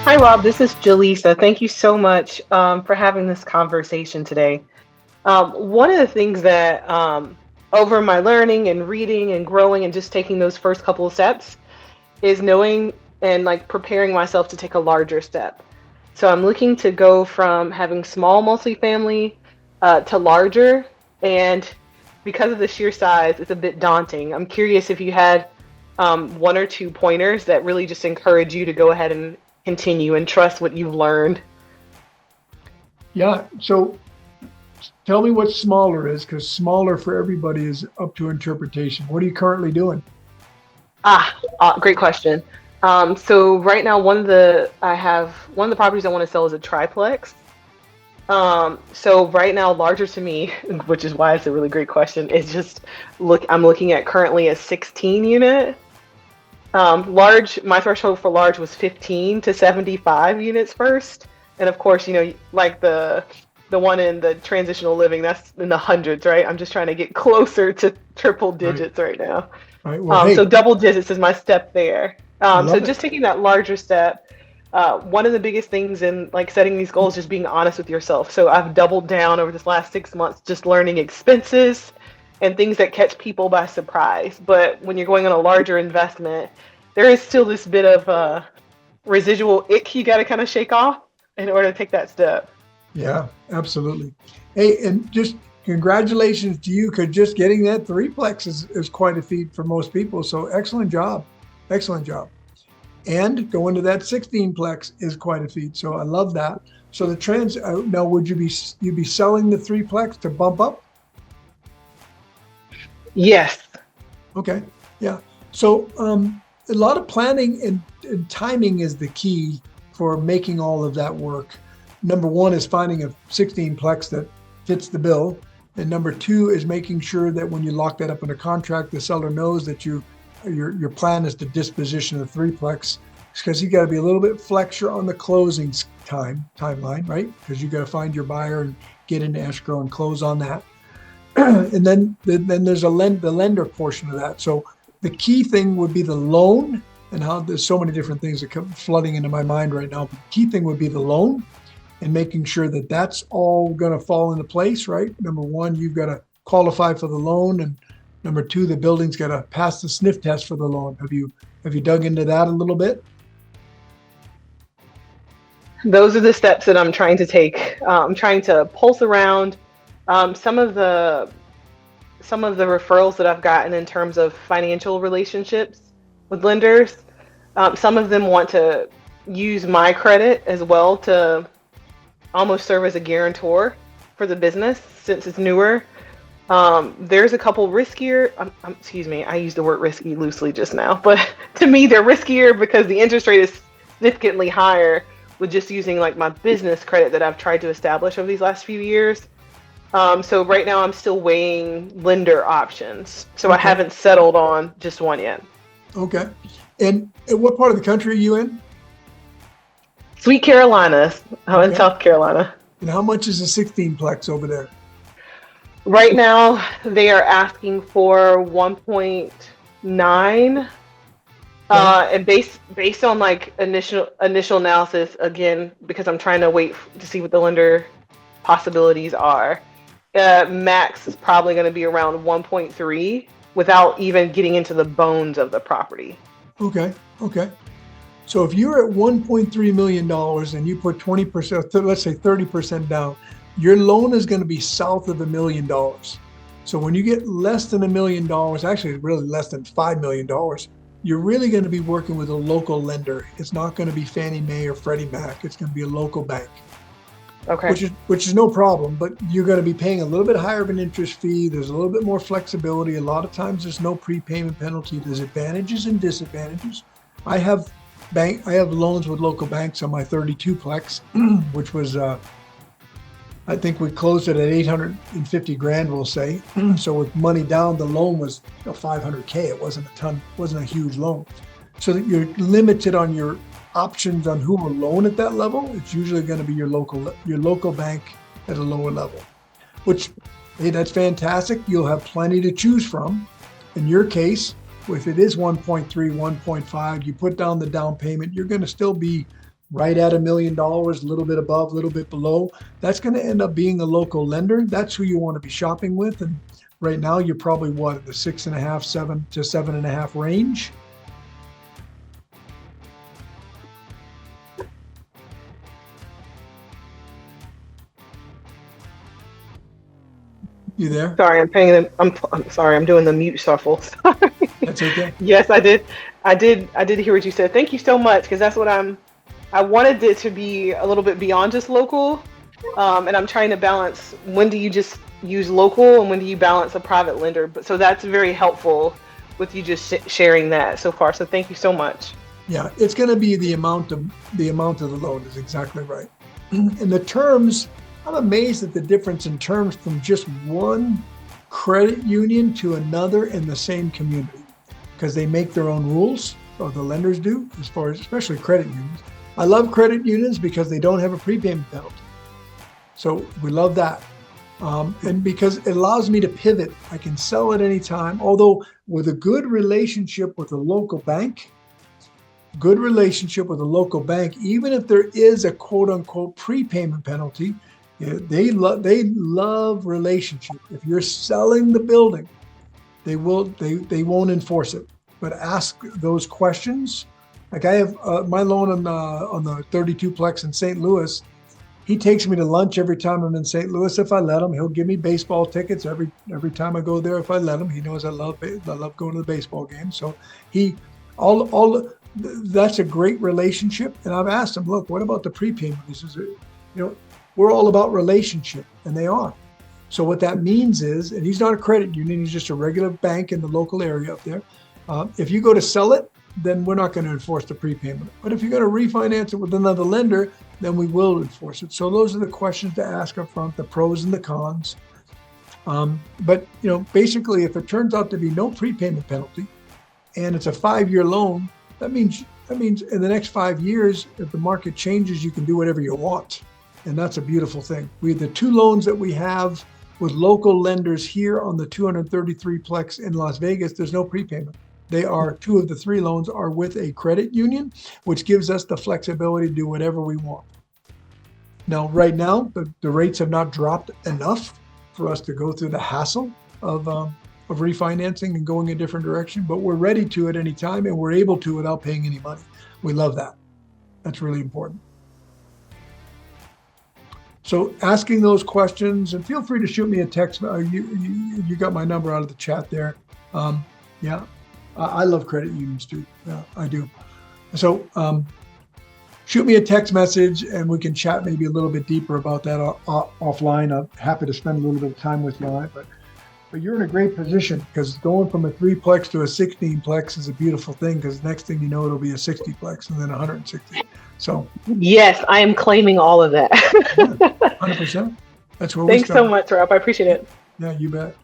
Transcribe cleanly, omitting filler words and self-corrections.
Hi, Rob. This is Jaleesa. Thank you so much for having this conversation today. One of the things that over my learning and reading and growing and just taking those first couple of steps is knowing and like preparing myself to take a larger step. So I'm looking to go from having small multifamily to larger, and because of the sheer size, it's a bit daunting. I'm curious if you had one or two pointers that really just encourage you to go ahead and continue and trust what you've learned. Yeah. So tell me what smaller is, because smaller for everybody is up to interpretation. What are you currently doing? Great question. So right now, one of the properties I want to sell is a triplex. So right now, larger to me, which is why it's a really great question, is just I'm looking at currently a 16 unit. Large, my threshold for large was 15 to 75 units first. And of course, like the one in the transitional living, that's in the hundreds, right? I'm just trying to get closer to triple Right. digits right now. Right. Well, hey, So double digits is my step there. I So love it. just taking that larger step, one of the biggest things in like setting these goals is just being honest with yourself. So I've doubled down over this last 6 months, just learning expenses and things that catch people by surprise. But when you're going on a larger investment, there is still this bit of residual ick you got to kind of shake off in order to take that step. Yeah, absolutely. Hey, and just congratulations to you, because just getting that threeplex is quite a feat for most people. So excellent job. Excellent job. And going to that 16plex is quite a feat. So I love that. So the trends now, would you be selling the threeplex to bump up? Yes. Okay. Yeah. So a lot of planning and timing is the key for making all of that work. Number one is finding a 16plex that fits the bill. And number two is making sure that when you lock that up in a contract, the seller knows that your plan is to disposition of the threeplex, because you got to be a little bit flexor on the closing timeline, right? Because you got to find your buyer and get into escrow and close on that. And then there's the lender portion of that. So the key thing would be the loan, and how there's so many different things that come flooding into my mind right now. The key thing would be the loan, and making sure that that's all going to fall into place, right? Number one, you've got to qualify for the loan, and number two, the building's got to pass the sniff test for the loan. Have you dug into that a little bit? Those are the steps that I'm trying to take. I'm trying to pulse around some of the referrals that I've gotten in terms of financial relationships with lenders. Some of them want to use my credit as well to almost serve as a guarantor for the business since it's newer. There's a couple riskier, excuse me, I used the word risky loosely just now, but to me they're riskier because the interest rate is significantly higher with just using like my business credit that I've tried to establish over these last few years. So right now I'm still weighing lender options. So I Okay. haven't settled on just one yet. Okay. And what part of the country are you in? Sweet Carolina. I'm in Okay. South Carolina. And how much is a 16plex over there? Right now they are asking for 1.9. Okay. And based on like initial analysis, again, because I'm trying to wait to see what the lender possibilities are. Max is probably going to be around 1.3 without even getting into the bones of the property. Okay. Okay. So if you're at $1.3 million and you put 20%, let's say 30% down, your loan is going to be south of $1 million. So when you get less than $1 million, actually really less than $5 million, you're really going to be working with a local lender. It's not going to be Fannie Mae or Freddie Mac. It's going to be a local bank, Okay. which is no problem, but you're going to be paying a little bit higher of an interest fee. There's a little bit more flexibility. A lot of times there's no prepayment penalty. There's advantages and disadvantages. I have loans with local banks on my 32plex, which was I think we closed it at 850 grand, we'll say. So with money down, the loan was 500K. It wasn't a ton, wasn't a huge loan. So that you're limited on your options on who will loan at that level. It's usually going to be your local bank at a lower level, which, hey, that's fantastic. You'll have plenty to choose from. In your case, if it is 1.3, 1.5, you put down the down payment, you're going to still be right at $1 million, a little bit above, a little bit below, that's going to end up being a local lender. That's who you want to be shopping with. And right now, you're probably what, the 6.5, 7 to 7.5 range. You there? Sorry, I'm sorry. I'm doing the mute shuffle. That's okay. Yes, I did. I did hear what you said. Thank you so much, because that's what I wanted it to be a little bit beyond just local. And I'm trying to balance, when do you just use local and when do you balance a private lender? But so that's very helpful with you just sharing that so far. So thank you so much. Yeah, it's going to be the amount of the loan is exactly right. And the terms, I'm amazed at the difference in terms from just one credit union to another in the same community, because they make their own rules, or the lenders do, as far as especially credit unions. I love credit unions because they don't have a prepayment penalty. So we love that. And because it allows me to pivot, I can sell at any time. Although with a good relationship with a local bank, even if there is a quote unquote prepayment penalty, they love relationship. If you're selling the building, they won't enforce it. But ask those questions. Like I have my loan on the 32-plex in St. Louis. He takes me to lunch every time I'm in St. Louis. If I let him, he'll give me baseball tickets every time I go there. If I let him, he knows I love going to the baseball game. So that's a great relationship. And I've asked him, look, what about the prepayment? He says, we're all about relationship, and they are. So what that means is, and he's not a credit union, he's just a regular bank in the local area up there. If you go to sell it, then we're not going to enforce the prepayment. But if you're going to refinance it with another lender, then we will enforce it. So those are the questions to ask up front, the pros and the cons. But basically, if it turns out to be no prepayment penalty, and it's a 5-year loan, that means in the next 5 years, if the market changes, you can do whatever you want. And that's a beautiful thing. The 2 loans that we have with local lenders here on the 233-plex in Las Vegas, there's no prepayment. They are 2 of the 3 loans are with a credit union, which gives us the flexibility to do whatever we want. Now, right now, the rates have not dropped enough for us to go through the hassle of refinancing and going a different direction, but we're ready to at any time, and we're able to without paying any money. We love that. That's really important. So asking those questions, and feel free to shoot me a text. You got my number out of the chat there. Yeah, I love credit unions too. Yeah, I do. So shoot me a text message and we can chat maybe a little bit deeper about that offline. I'm happy to spend a little bit of time with you on it. But you're in a great position, because going from a 3-plex to a 16-plex is a beautiful thing, because next thing you know, it'll be a 60-plex and then 160. So yes, I am claiming all of that. Yeah, 100%. That's where we start. Thanks so much, Rob. I appreciate it. Yeah, you bet.